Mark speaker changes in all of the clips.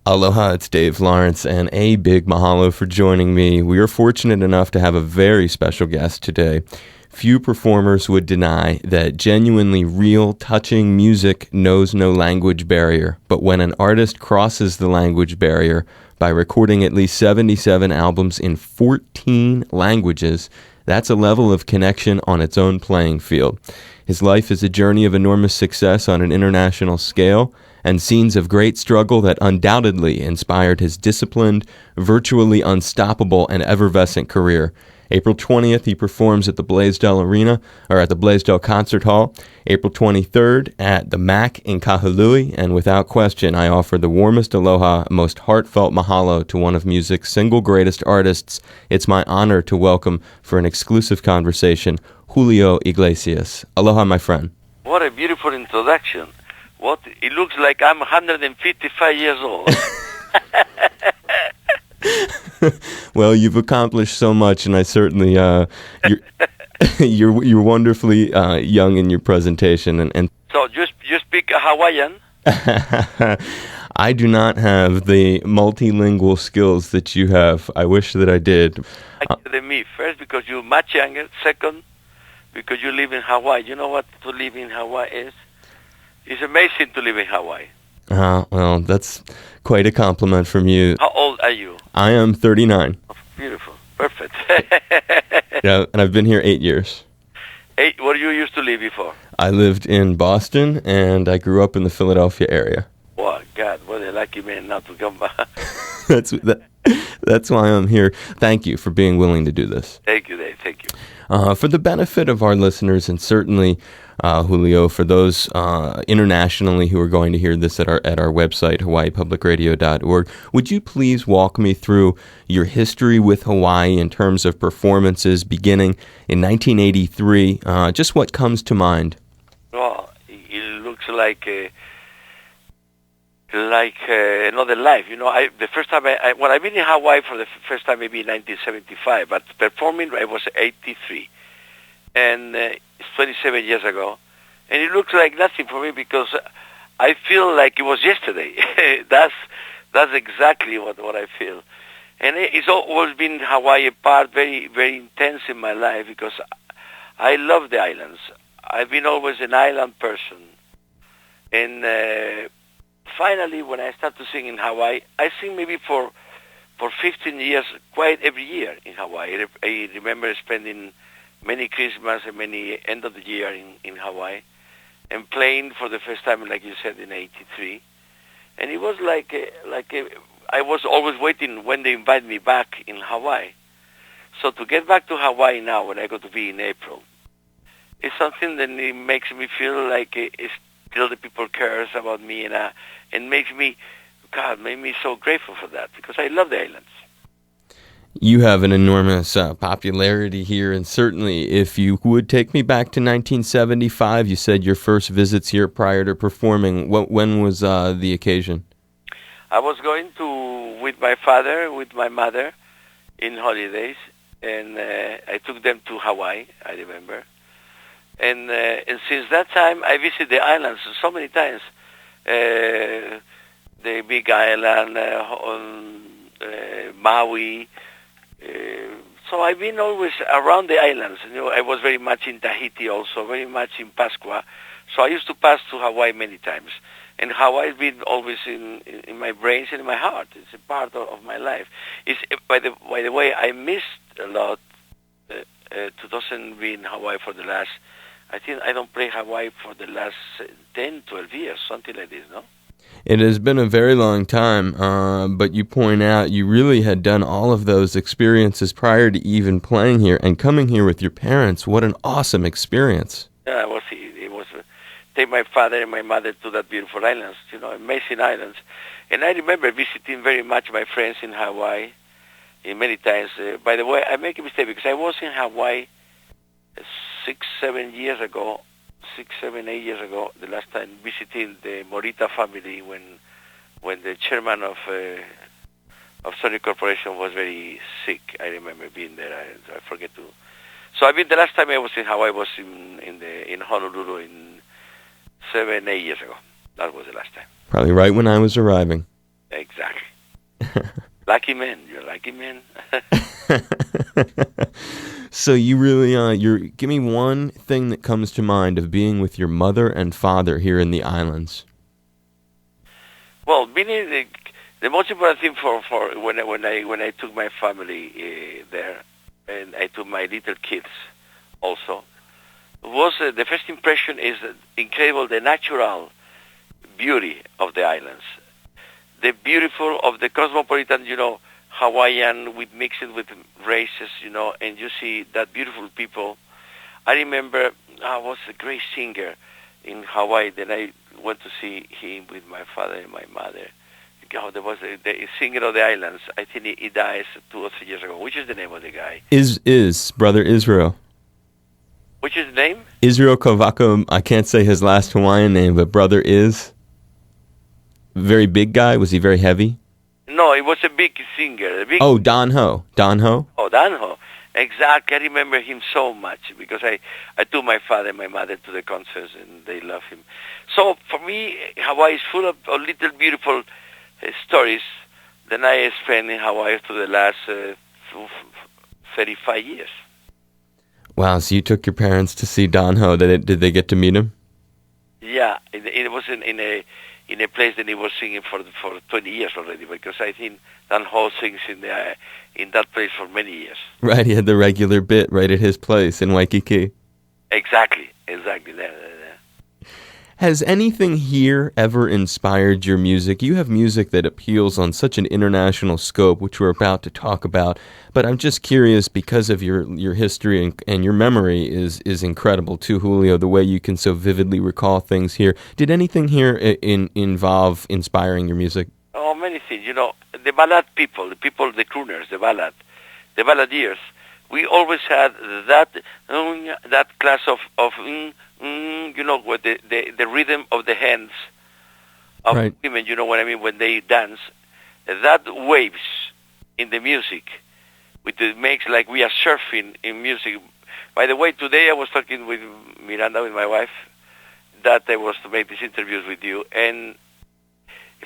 Speaker 1: Aloha, it's Dave Lawrence, and a big mahalo for joining me. We are fortunate enough to have a very special guest today. Few performers would deny that genuinely real, touching music knows no language barrier. But when an artist crosses the language barrier by recording at least 77 albums in 14 languages, that's a level of connection on its own playing field. His life is a journey of enormous success on an international scale, and scenes of great struggle that undoubtedly inspired his disciplined, virtually unstoppable, and effervescent career. April 20th, he performs at the Blaisdell Concert Hall. April 23rd at the MAC in Kahului, and without question, I offer the warmest aloha, most heartfelt mahalo to one of music's single greatest artists. It's my honor to welcome for an exclusive conversation, Julio Iglesias. Aloha, my friend.
Speaker 2: What a beautiful introduction. It looks like I'm 155 years old.
Speaker 1: Well, you've accomplished so much, and I certainly you're wonderfully young in your presentation. And
Speaker 2: So you speak Hawaiian?
Speaker 1: I do not have the multilingual skills that you have. I wish that I did.
Speaker 2: Than me. First, because you're much younger. Second, because you live in Hawaii. You know what to live in Hawaii is? It's amazing to live in Hawaii.
Speaker 1: Well, that's quite a compliment from you.
Speaker 2: How old are you?
Speaker 1: I am 39.
Speaker 2: Oh, beautiful. Perfect.
Speaker 1: Yeah, and I've been here 8 years.
Speaker 2: Where you used to live before?
Speaker 1: I lived in Boston, and I grew up in the Philadelphia area.
Speaker 2: Oh, God, what a lucky man not to come back.
Speaker 1: That's why I'm here. Thank you for being willing to do this.
Speaker 2: Thank you, Dave. Thank you.
Speaker 1: For the benefit of our listeners, and certainly, Julio, for those internationally who are going to hear this at our website, hawaiipublicradio.org, would you please walk me through your history with Hawaii in terms of performances beginning in 1983? Just what comes to mind?
Speaker 2: Well, it looks like another life. You know, the first time I've been in Hawaii for the first time maybe in 1975, but performing I was 83. And it's 27 years ago. And it looks like nothing for me because I feel like it was yesterday. That's exactly what I feel. And it's always been Hawaii a part, very, very intense in my life because I love the islands. I've been always an island person. And finally, when I start to sing in Hawaii, I sing maybe for 15 years, quite every year in Hawaii. I remember spending many Christmas and many end of the year in Hawaii and playing for the first time, like you said, in 83. And it was I was always waiting when they invite me back in Hawaii. So to get back to Hawaii now, when I go to be in April, it's something that it makes me feel like it's still the people cares about me and makes me, God, made me so grateful for that because I love the islands.
Speaker 1: You have an enormous popularity here, and certainly if you would take me back to 1975, you said your first visits here prior to performing. When was the occasion?
Speaker 2: I was going with my father, with my mother, in holidays, and I took them to Hawaii, I remember. And since that time, I visited the islands so many times. The Big Island, Maui. So I've been always around the islands. You know, I was very much in Tahiti also, very much in Pascua. So I used to pass to Hawaii many times. And Hawaii has been always in my brains and in my heart. It's a part of my life. By the way, I missed a lot 2000 in Hawaii for the last, I think I don't play Hawaii for the last 10, 12 years, something like this, no?
Speaker 1: It has been a very long time, but you point out you really had done all of those experiences prior to even playing here and coming here with your parents. What an awesome experience.
Speaker 2: Yeah, it was take my father and my mother to that beautiful islands, you know, amazing islands. And I remember visiting very much my friends in Hawaii many times. By the way, I make a mistake because I was in Hawaii 6, 7, 8 years ago, the last time visiting the Morita family when the chairman of Sony Corporation was very sick. I remember being there. I forget to. So the last time I was in Hawaii was in Honolulu in 7, 8 years ago. That was the last time.
Speaker 1: Probably right when I was arriving.
Speaker 2: Exactly. Lucky man. You're a lucky man.
Speaker 1: So you really, give me one thing that comes to mind of being with your mother and father here in the islands.
Speaker 2: Well, being the most important thing for when I took my family there, and I took my little kids also, was the first impression is incredible, the natural beauty of the islands, the beautiful of the cosmopolitan, Hawaiian, we mix it with races, and you see that beautiful people. I remember I was a great singer in Hawaii. Then I went to see him with my father and my mother. There was the singer of the islands. I think he died 2 or 3 years ago. Which is the name of the guy?
Speaker 1: Is Brother Israel.
Speaker 2: Which is the name?
Speaker 1: Israel Kovako. I can't say his last Hawaiian name, but Brother is. Very big guy? Was he very heavy?
Speaker 2: No, he was a big singer.
Speaker 1: Oh, Don Ho. Don Ho?
Speaker 2: Oh, Don Ho. Exactly. I remember him so much because I took my father and my mother to the concerts and they love him. So for me, Hawaii is full of little beautiful stories that I spent in Hawaii for the last 35 years.
Speaker 1: Wow, so you took your parents to see Don Ho. Did they get to meet him?
Speaker 2: Yeah, it was in a place that he was singing for 20 years already, because I think Don Ho sings in that place for many years.
Speaker 1: Right, he had the regular bit right at his place in Waikiki.
Speaker 2: Exactly. There.
Speaker 1: Has anything here ever inspired your music? You have music that appeals on such an international scope, which we're about to talk about. But I'm just curious, because of your history and your memory is incredible too, Julio, the way you can so vividly recall things here. Did anything here involve inspiring your music?
Speaker 2: Oh, many things. The ballad people, the crooners, the balladeers, we always had that class of with the rhythm of the hands of
Speaker 1: right.
Speaker 2: women, you know what I mean, when they dance, that waves in the music, which makes like we are surfing in music. By the way, today I was talking with Miranda, with my wife, that I was to make these interviews with you, and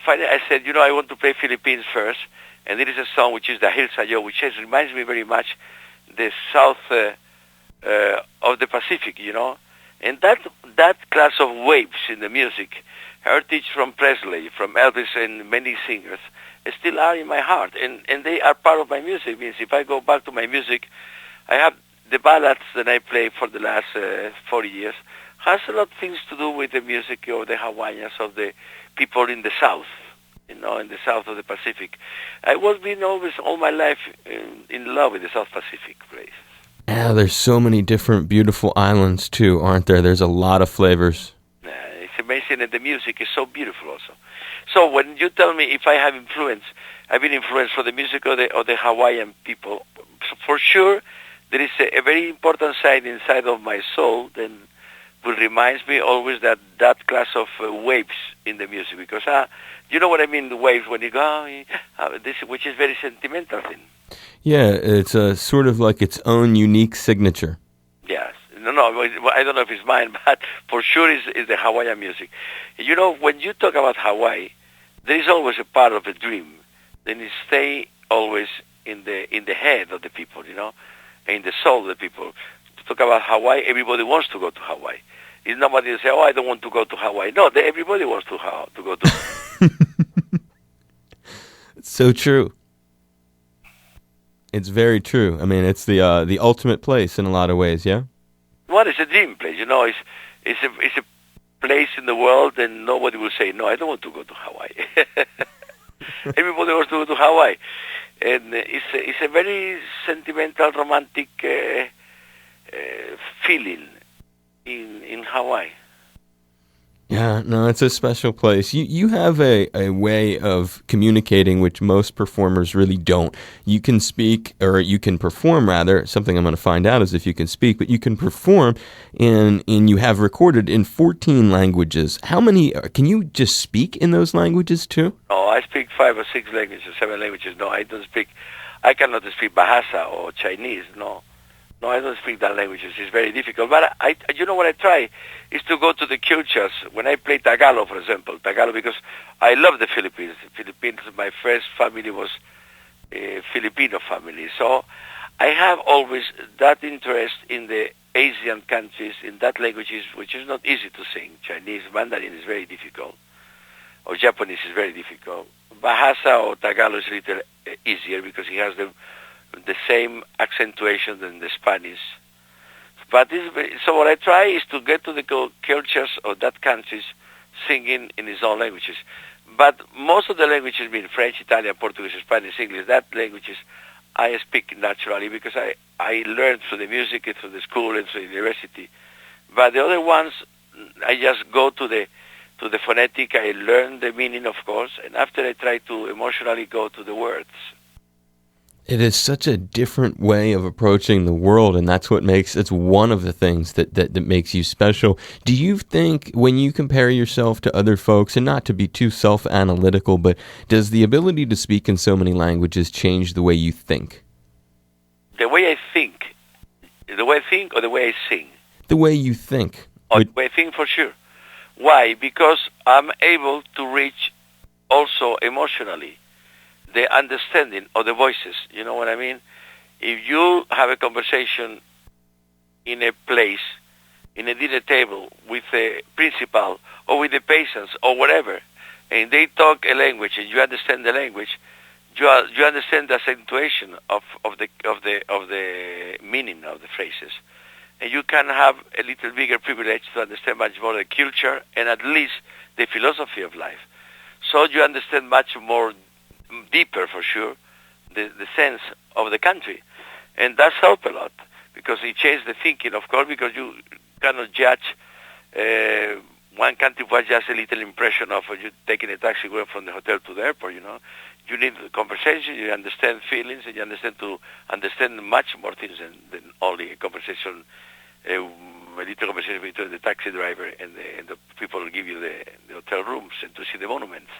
Speaker 2: I said, I want to play Philippines first, and there is a song which is the Hilsayo, which reminds me very much the south of the Pacific, and that class of waves in the music, heritage from Presley, from Elvis, and many singers, still are in my heart, and they are part of my music. Means if I go back to my music, I have the ballads that I play for the last 40 years, has a lot of things to do with the music of the Hawaiians, of the people in the South, in the South of the Pacific. I was been always all my life in love with the South Pacific place.
Speaker 1: Yeah, there's so many different beautiful islands too, aren't there? There's a lot of flavors.
Speaker 2: It's amazing, and the music is so beautiful also. So when you tell me if I have influence, I've been influenced for the music of the Hawaiian people. So for sure, there is a very important side inside of my soul that will reminds me always that class of waves in the music, because you know what I mean, the waves when you go, which is very sentimental thing.
Speaker 1: Yeah, it's sort of like its own unique signature.
Speaker 2: Yes. No, I don't know if it's mine, but for sure it's the Hawaiian music. When you talk about Hawaii, there is always a part of a dream. Then it stay always in the head of the people, in the soul of the people. To talk about Hawaii, everybody wants to go to Hawaii. It's nobody say, I don't want to go to Hawaii. No, everybody wants to go to Hawaii.
Speaker 1: It's so true. It's very true. I mean, it's the ultimate place in a lot of ways, yeah?
Speaker 2: Well, it's a dream place, It's a place in the world, and nobody will say, no, I don't want to go to Hawaii. Everybody wants to go to Hawaii. And it's a very sentimental, romantic feeling in Hawaii.
Speaker 1: Yeah, no, it's a special place. You have a way of communicating which most performers really don't. You can speak, or you can perform rather. Something I'm going to find out is if you can speak, but you can perform, and you have recorded in 14 languages. How many, can you just speak in those languages too?
Speaker 2: No, I speak 5 or 6 languages, 7 languages. No, I don't speak, I cannot speak Bahasa or Chinese, no. No, I don't speak that languages. It's very difficult. But you know what I try is to go to the cultures. When I play Tagalog, for example, Tagalog, because I love the Philippines. The Philippines, my first family was a Filipino family. So I have always that interest in the Asian countries, in that languages, which is not easy to sing. Chinese, Mandarin is very difficult, or Japanese is very difficult. Bahasa or Tagalog is a little easier because it has the same accentuation than the Spanish. But so what I try is to get to the cultures of that countries singing in its own languages. But most of the languages, being French, Italian, Portuguese, Spanish, English, that languages I speak naturally because I learned through the music and through the school and through the university. But the other ones, I just go to the phonetic, I learn the meaning, of course, and after I try to emotionally go to the words.
Speaker 1: It is such a different way of approaching the world, and that's what makes it's one of the things that makes you special. Do you think when you compare yourself to other folks, and not to be too self-analytical, but does the ability to speak in so many languages change the way you think?
Speaker 2: The way I think or the way I sing?
Speaker 1: The way you think.
Speaker 2: Oh, the way I think, for sure. Why? Because I'm able to reach also emotionally the understanding of the voices. You know what I mean? If you have a conversation in a place, in a dinner table with a principal or with the patients or whatever, and they talk a language and you understand the language, you understand the accentuation of the meaning of the phrases, and you can have a little bigger privilege to understand much more the culture and at least the philosophy of life. So you understand much more deeper, for sure, the sense of the country. And that's helped a lot, because it changed the thinking, of course, because you cannot judge one country was just a little impression of you taking a taxi going from the hotel to the airport, you know. You need the conversation, you understand feelings, and you understand much more things than only a conversation, a little conversation between the taxi driver and the people who give you the hotel rooms and to see the monuments.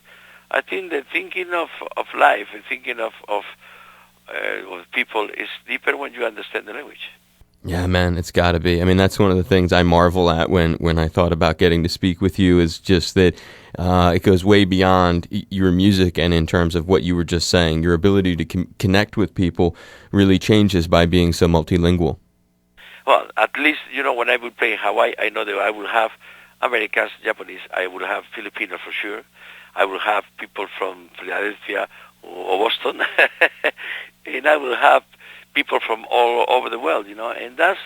Speaker 2: I think the thinking of life and thinking of people is deeper when you understand the language.
Speaker 1: Yeah, man, it's got to be. I mean, that's one of the things I marvel at when I thought about getting to speak with you, is just that it goes way beyond your music, and in terms of what you were just saying, your ability to connect with people really changes by being so multilingual.
Speaker 2: Well, at least, you know, when I would play in Hawaii, I know that I will have Americans, Japanese, I will have Filipino for sure. I will have people from Philadelphia or Boston, and I will have people from all over the world, you know, and that's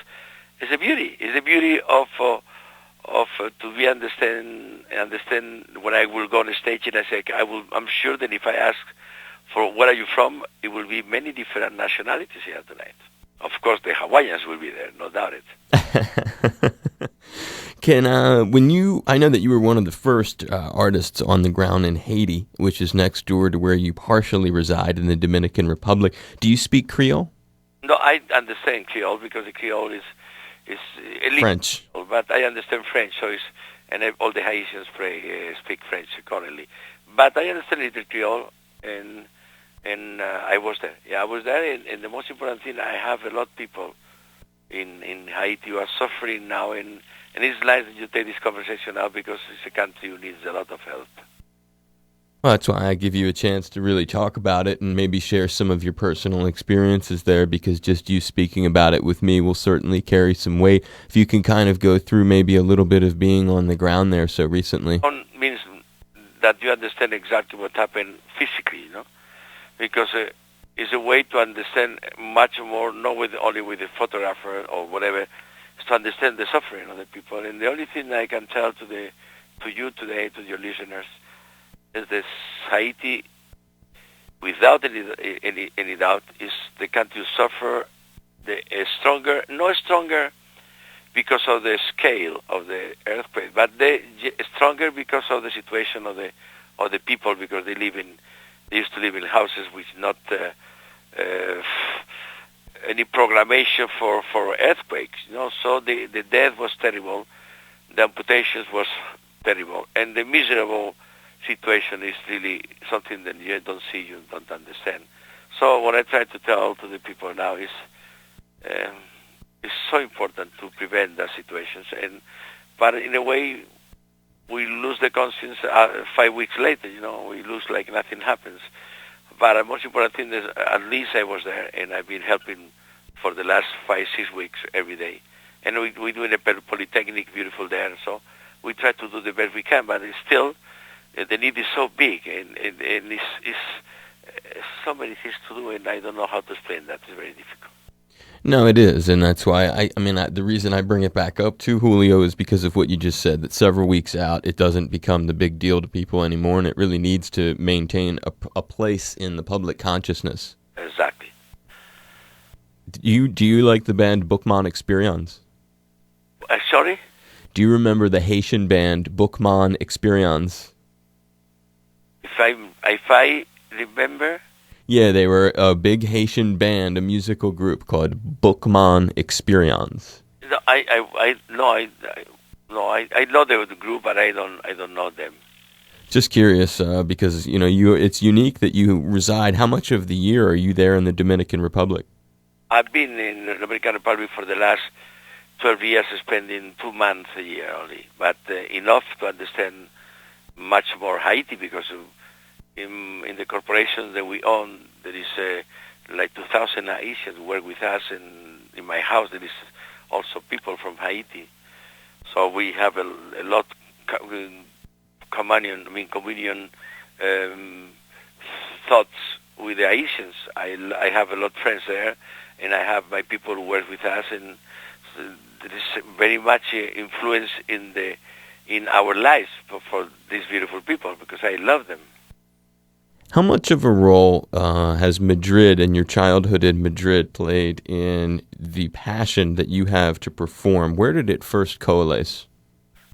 Speaker 2: a beauty. It's the beauty of to be understand when I will go on the stage and I say I'm sure that if I ask for where are you from, it will be many different nationalities here tonight. Of course, the Hawaiians will be there, no doubt it.
Speaker 1: I know that you were one of the first artists on the ground in Haiti, which is next door to where you partially reside in the Dominican Republic. Do you speak Creole?
Speaker 2: No, I understand Creole because the Creole is
Speaker 1: French.
Speaker 2: But I understand French, and all the Haitians speak French currently. But I understand a little Creole, and I was there. Yeah, I was there, and the most important thing, I have a lot of people in Haiti who are suffering now, and it's nice that you take this conversation now because it's a country who needs a lot of help.
Speaker 1: Well, that's why I give you a chance to really talk about it and maybe share some of your personal experiences there, because just you speaking about it with me will certainly carry some weight. If you can kind of go through maybe a little bit of being on the ground there so recently.
Speaker 2: It means that you understand exactly what happened physically, you know, because it's a way to understand much more, not only with the photographer or whatever, to understand the suffering of the people. And the only thing I can tell to you today, to your listeners, is that Haiti, without any doubt, is the country who suffer not stronger because of the scale of the earthquake, but stronger because of the situation of the people, because they used to live in houses with not any programmation for earthquakes, you know. So the death was terrible, the amputations was terrible, and the miserable situation is really something that you don't see, you don't understand. So what I try to tell to the people now is It's so important to prevent that situations. But in a way, we lose the conscience 5 weeks later. We lose like nothing happens. But the most important thing is at least I was there, and I've been helping for the last 5-6 weeks every day. And we're doing a polytechnic beautiful there, so we try to do the best we can, but it's still, the need is so big, and it's so many things to do, and I don't know how to explain that. It's very difficult.
Speaker 1: No, it is, and that's why the reason I bring it back up to Julio is because of what you just said, that several weeks out, it doesn't become the big deal to people anymore, and it really needs to maintain a place in the public consciousness.
Speaker 2: Exactly.
Speaker 1: Do you like the band Bookman Experience?
Speaker 2: Sorry?
Speaker 1: Do you remember the Haitian band Bookman Experience?
Speaker 2: If I remember...
Speaker 1: Yeah, they were a big Haitian band, a musical group called Bookman Experience.
Speaker 2: No, I know the group, but I don't know them.
Speaker 1: Just curious, because it's unique that you reside. How much of the year are you there in the Dominican Republic?
Speaker 2: I've been in the Dominican Republic for the last 12 years, spending 2 months a year only, but enough to understand much more Haiti, because in the corporation that we own, there is like 2,000 Haitians who work with us, and in my house there is also people from Haiti. So we have a lot communion thoughts with the Haitians. I have a lot of friends there, and I have my people who work with us, and there is very much influence in our lives for these beautiful people, because I love them.
Speaker 1: How much of a role has Madrid and your childhood in Madrid played in the passion that you have to perform? Where did it first coalesce?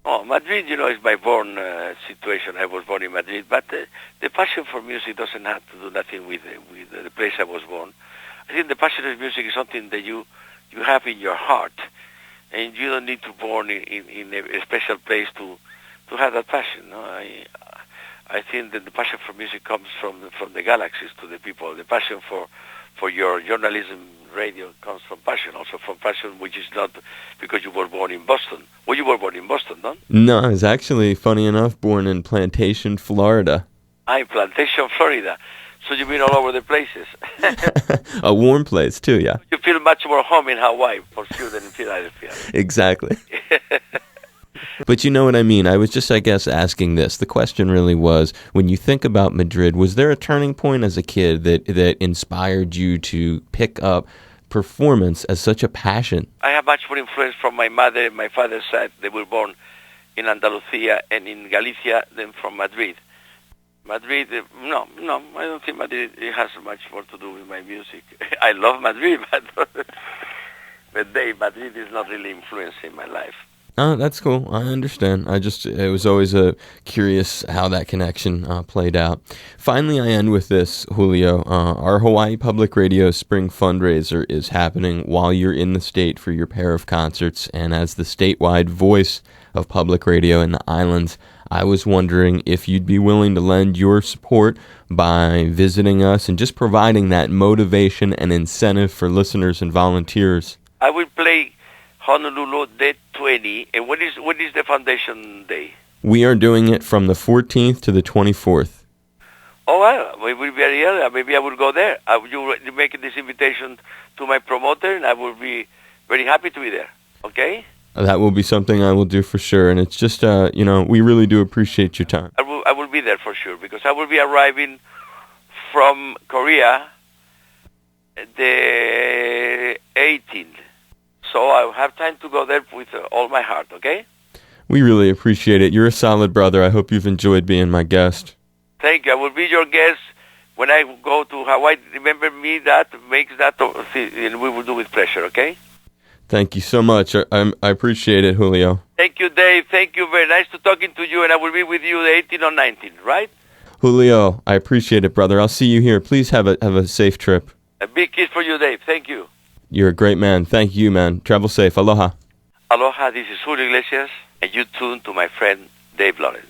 Speaker 2: Oh, Madrid, is my born situation. I was born in Madrid, but the passion for music doesn't have to do nothing with the place I was born. I think the passion of music is something that you have in your heart, and you don't need to born in a special place to have that passion. No? I think that the passion for music comes from the galaxies to the people. The passion for your journalism, radio comes from passion, also from passion which is not because you were born in Boston. Well, you were born in Boston, no?
Speaker 1: No, I was actually, funny enough, born in Plantation, Florida.
Speaker 2: In Plantation, Florida. So you've been all over the places.
Speaker 1: A warm place, too, yeah.
Speaker 2: You feel much more home in Hawaii, for sure, than in Philadelphia.
Speaker 1: Exactly. But you know what I mean. I was just, I guess, asking this. The question really was, when you think about Madrid, was there a turning point as a kid that inspired you to pick up performance as such a passion? I
Speaker 2: have much more influence from my mother and my father's side. They were born in Andalusia and in Galicia than from Madrid. Madrid, no, I don't think Madrid has much more to do with my music. I love Madrid, but Madrid is not really influencing my life.
Speaker 1: Oh, that's cool. I understand. It was always curious how that connection played out. Finally, I end with this, Julio. Our Hawaii Public Radio Spring Fundraiser is happening while you're in the state for your pair of concerts. And as the statewide voice of public radio in the islands, I was wondering if you'd be willing to lend your support by visiting us and just providing that motivation and incentive for listeners and volunteers.
Speaker 2: I will play Honolulu Day 20, and what is the foundation day?
Speaker 1: We are doing it from the 14th to the 24th.
Speaker 2: Oh, well, we will be here. Maybe I will go there. You make this invitation to my promoter, and I will be very happy to be there. Okay?
Speaker 1: That will be something I will do for sure, and it's just, we really do appreciate your time.
Speaker 2: I will be there for sure, because I will be arriving from Korea the 18th. So I'll have time to go there with all my heart, okay?
Speaker 1: We really appreciate it. You're a solid brother. I hope you've enjoyed being my guest.
Speaker 2: Thank you. I will be your guest when I go to Hawaii. Remember me makes that, and we will do with pleasure, okay?
Speaker 1: Thank you so much. I appreciate it, Julio.
Speaker 2: Thank you, Dave. Thank you. Very nice to talking to you, and I will be with you the 18 or 19, right?
Speaker 1: Julio, I appreciate it, brother. I'll see you here. Please have a safe trip.
Speaker 2: A big kiss for you, Dave. Thank you.
Speaker 1: You're a great man. Thank you, man. Travel safe. Aloha.
Speaker 2: Aloha, this is Julio Iglesias, and you tune to my friend Dave Lawrence.